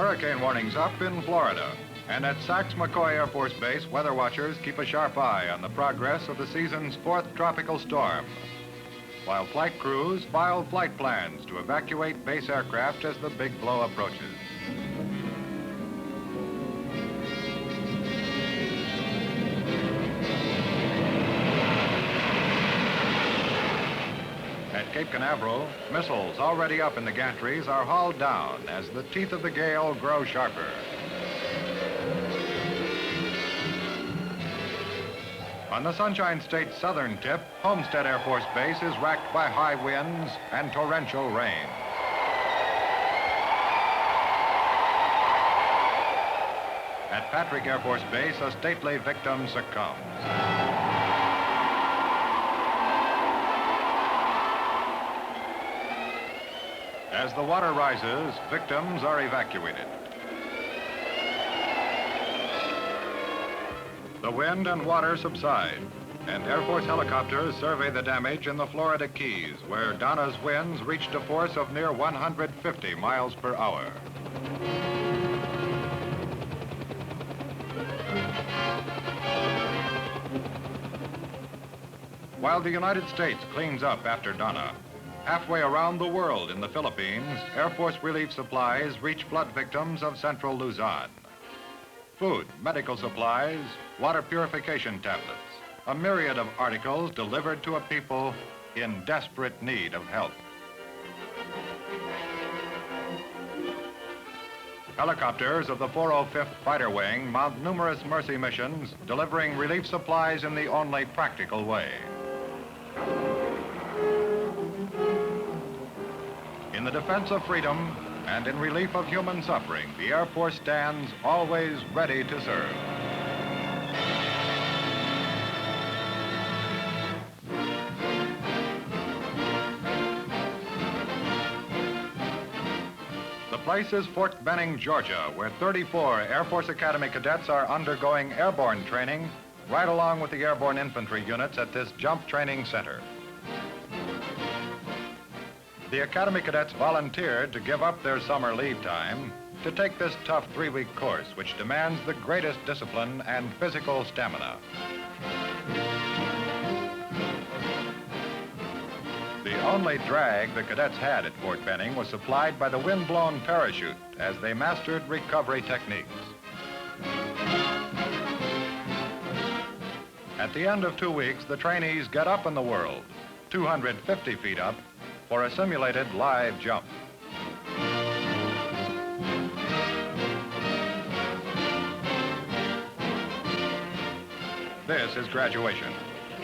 Hurricane warnings up in Florida. And at McCoy Air Force Base, weather watchers keep a sharp eye on the progress of the season's fourth tropical storm, while flight crews file flight plans to evacuate base aircraft as the big blow approaches. At Cape Canaveral, missiles already up in the gantries are hauled down as the teeth of the gale grow sharper. On the Sunshine State's southern tip, Homestead Air Force Base is racked by high winds and torrential rain. At Patrick Air Force Base, a stately victim succumbs. As the water rises, victims are evacuated. The wind and water subside, and Air Force helicopters survey the damage in the Florida Keys, where Donna's winds reached a force of near 150 miles per hour. While the United States cleans up after Donna, halfway around the world in the Philippines, Air Force relief supplies reach flood victims of central Luzon. Food, medical supplies, water purification tablets, a myriad of articles delivered to a people in desperate need of help. Helicopters of the 405th Fighter Wing mount numerous mercy missions, delivering relief supplies in the only practical way. In the defense of freedom and in relief of human suffering, the Air Force stands always ready to serve. The place is Fort Benning, Georgia, where 34 Air Force Academy cadets are undergoing airborne training right along with the airborne infantry units at this jump training center. The Academy cadets volunteered to give up their summer leave time to take this tough 3-week course, which demands the greatest discipline and physical stamina. The only drag the cadets had at Fort Benning was supplied by the wind-blown parachute as they mastered recovery techniques. At the end of 2 weeks, the trainees get up in the world, 250 feet up, for a simulated live jump. This is graduation,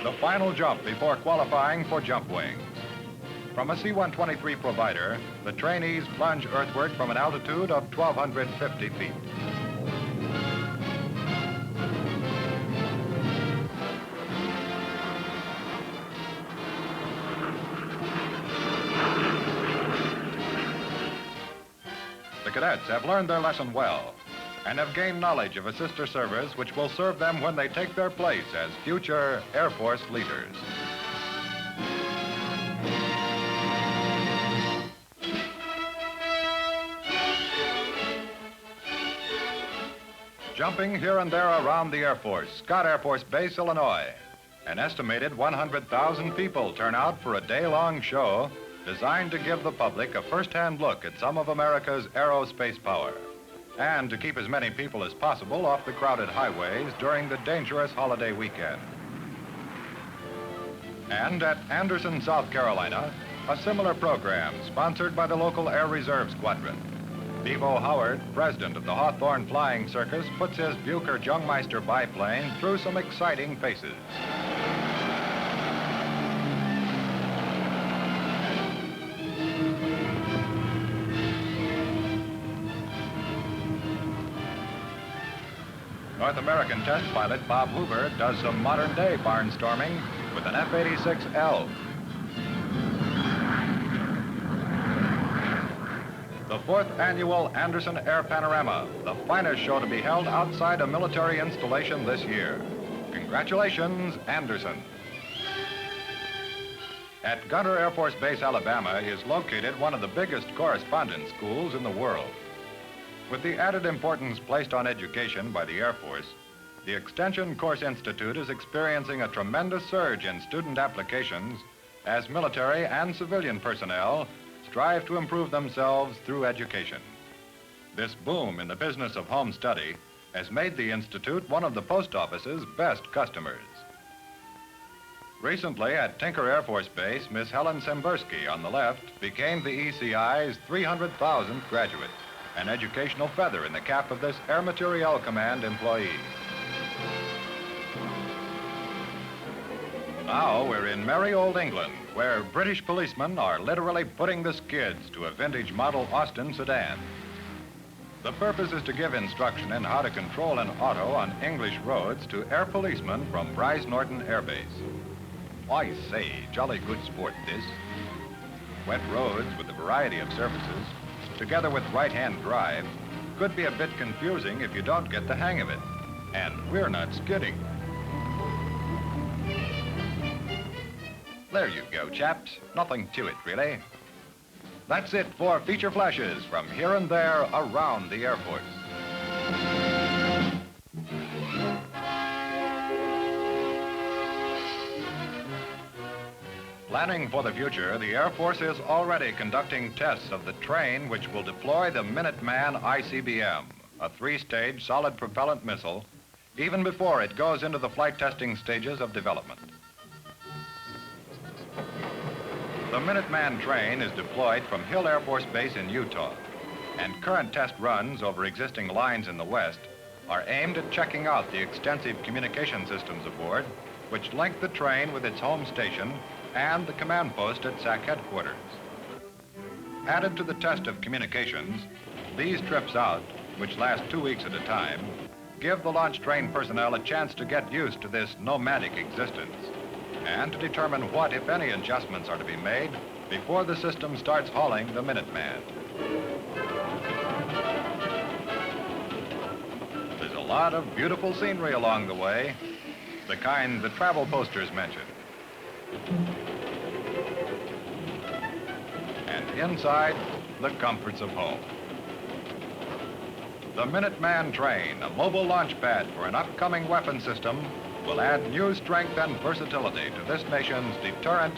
the final jump before qualifying for jump wings. From a C-123 provider, the trainees plunge earthward from an altitude of 1,250 feet. The cadets have learned their lesson well and have gained knowledge of a sister service which will serve them when they take their place as future Air Force leaders. Jumping here and there around the Air Force, Scott Air Force Base, Illinois. An estimated 100,000 people turn out for a day-long show designed to give the public a first-hand look at some of America's aerospace power and to keep as many people as possible off the crowded highways during the dangerous holiday weekend. And at Anderson, South Carolina, a similar program sponsored by the local Air Reserve Squadron. Bevo Howard, president of the Hawthorne Flying Circus, puts his Bucher Jungmeister biplane through some exciting paces. North American test pilot Bob Hoover does some modern-day barnstorming with an F-86L. The 4th annual Anderson Air Panorama, the finest show to be held outside a military installation this year. Congratulations, Anderson. At Gunter Air Force Base, Alabama, is located one of the biggest correspondence schools in the world. With the added importance placed on education by the Air Force, the Extension Course Institute is experiencing a tremendous surge in student applications as military and civilian personnel strive to improve themselves through education. This boom in the business of home study has made the Institute one of the post office's best customers. Recently at Tinker Air Force Base, Miss Helen Sembersky on the left became the ECI's 300,000th graduate, an educational feather in the cap of this Air Materiel Command employee. Now we're in merry old England, where British policemen are literally putting the skids to a vintage model Austin sedan. The purpose is to give instruction in how to control an auto on English roads to air policemen from Bryce Norton Air Base. I say, jolly good sport this. Wet roads with a variety of surfaces, together with right-hand drive, could be a bit confusing if you don't get the hang of it. And we're not skidding. There you go, chaps. Nothing to it, really. That's it for feature flashes from here and there around the Air Force. Planning for the future, the Air Force is already conducting tests of the train which will deploy the Minuteman ICBM, a three-stage solid propellant missile, even before it goes into the flight testing stages of development. The Minuteman Train is deployed from Hill Air Force Base in Utah, and current test runs over existing lines in the West are aimed at checking out the extensive communication systems aboard, which link the train with its home station and the command post at SAC headquarters. Added to the test of communications, these trips out, which last 2 weeks at a time, give the launch train personnel a chance to get used to this nomadic existence and to determine what, if any, adjustments are to be made before the system starts hauling the Minuteman. There's a lot of beautiful scenery along the way, the kind the travel posters mention. And inside, the comforts of home. The Minuteman Train, a mobile launch pad for an upcoming weapon system, will add new strength and versatility to this nation's deterrent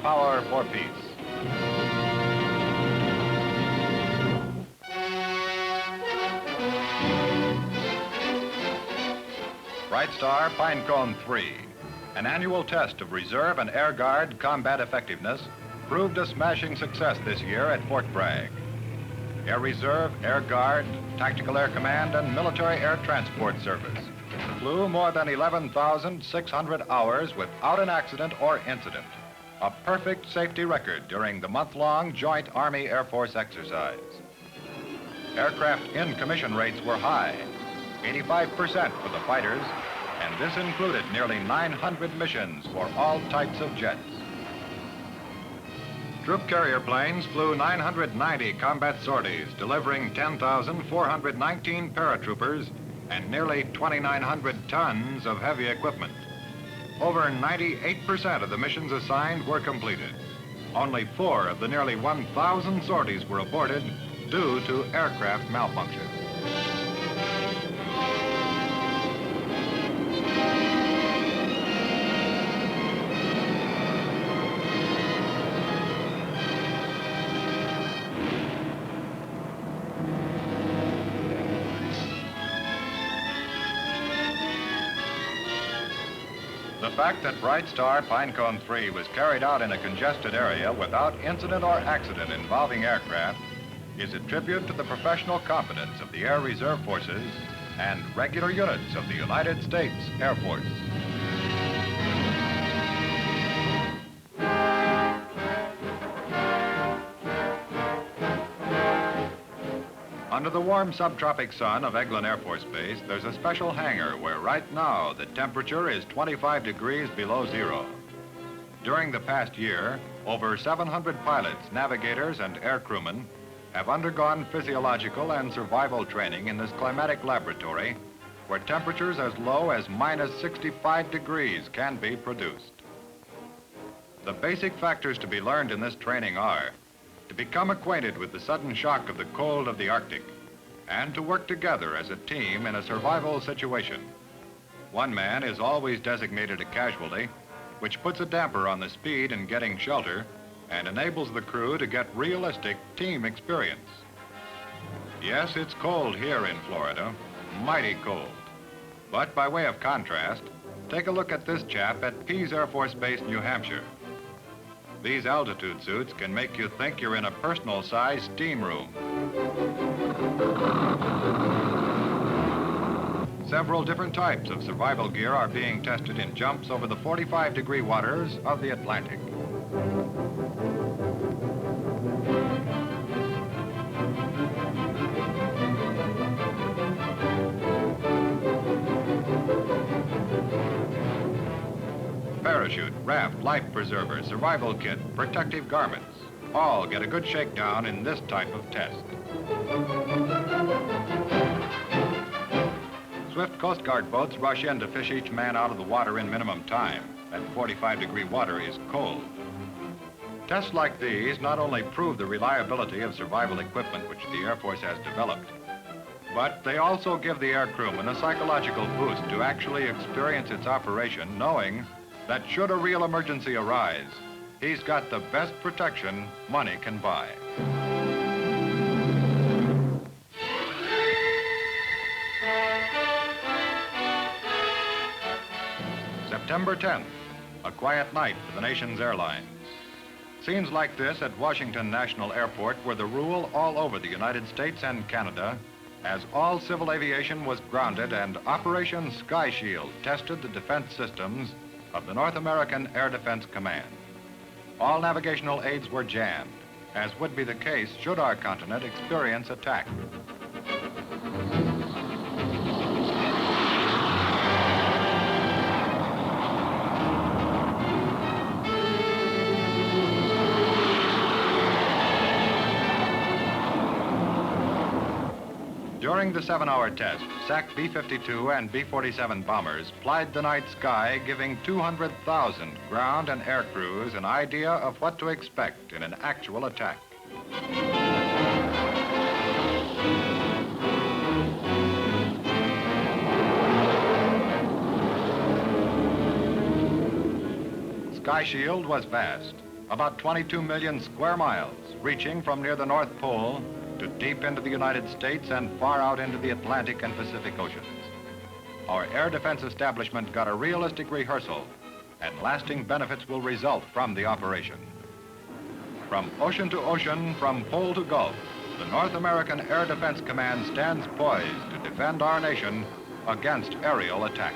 power for peace. Bright Star Pinecone 3, an annual test of Reserve and Air Guard combat effectiveness, proved a smashing success this year at Fort Bragg. Air Reserve, Air Guard, Tactical Air Command, and Military Air Transport Service flew more than 11,600 hours without an accident or incident, a perfect safety record during the month-long Joint Army-Air Force exercise. Aircraft in-commission rates were high, 85% for the fighters, and this included nearly 900 missions for all types of jets. Troop carrier planes flew 990 combat sorties, delivering 10,419 paratroopers and nearly 2,900 tons of heavy equipment. Over 98% of the missions assigned were completed. Only 4 of the nearly 1,000 sorties were aborted due to aircraft malfunction. The fact that Bright Star Pinecone 3 was carried out in a congested area without incident or accident involving aircraft is a tribute to the professional competence of the Air Reserve Forces and regular units of the United States Air Force. Under the warm subtropic sun of Eglin Air Force Base, there's a special hangar where right now the temperature is 25 degrees below zero. During the past year, over 700 pilots, navigators, and air crewmen have undergone physiological and survival training in this climatic laboratory where temperatures as low as minus 65 degrees can be produced. The basic factors to be learned in this training are to become acquainted with the sudden shock of the cold of the Arctic, and to work together as a team in a survival situation. One man is always designated a casualty, which puts a damper on the speed in getting shelter and enables the crew to get realistic team experience. Yes, it's cold here in Florida, mighty cold. But by way of contrast, take a look at this chap at Pease Air Force Base, New Hampshire. These altitude suits can make you think you're in a personal-sized steam room. Several different types of survival gear are being tested in jumps over the 45-degree waters of the Atlantic. Parachute, raft, life preserver, survival kit, protective garments, all get a good shakedown in this type of test. Swift Coast Guard boats rush in to fish each man out of the water in minimum time. That 45-degree water is cold. Tests like these not only prove the reliability of survival equipment which the Air Force has developed, but they also give the air crewman a psychological boost to actually experience its operation, knowing that should a real emergency arise, he's got the best protection money can buy. September 10th, a quiet night for the nation's airlines. Scenes like this at Washington National Airport were the rule all over the United States and Canada, as all civil aviation was grounded and Operation Sky Shield tested the defense systems of the North American Air Defense Command. All navigational aids were jammed, as would be the case should our continent experience attack. During the 7-hour test, SAC B-52 and B-47 bombers plied the night sky, giving 200,000 ground and air crews an idea of what to expect in an actual attack. Sky Shield was vast, about 22 million square miles, reaching from near the North Pole to deep into the United States and far out into the Atlantic and Pacific Oceans. Our air defense establishment got a realistic rehearsal, and lasting benefits will result from the operation. From ocean to ocean, from pole to gulf, the North American Air Defense Command stands poised to defend our nation against aerial attack.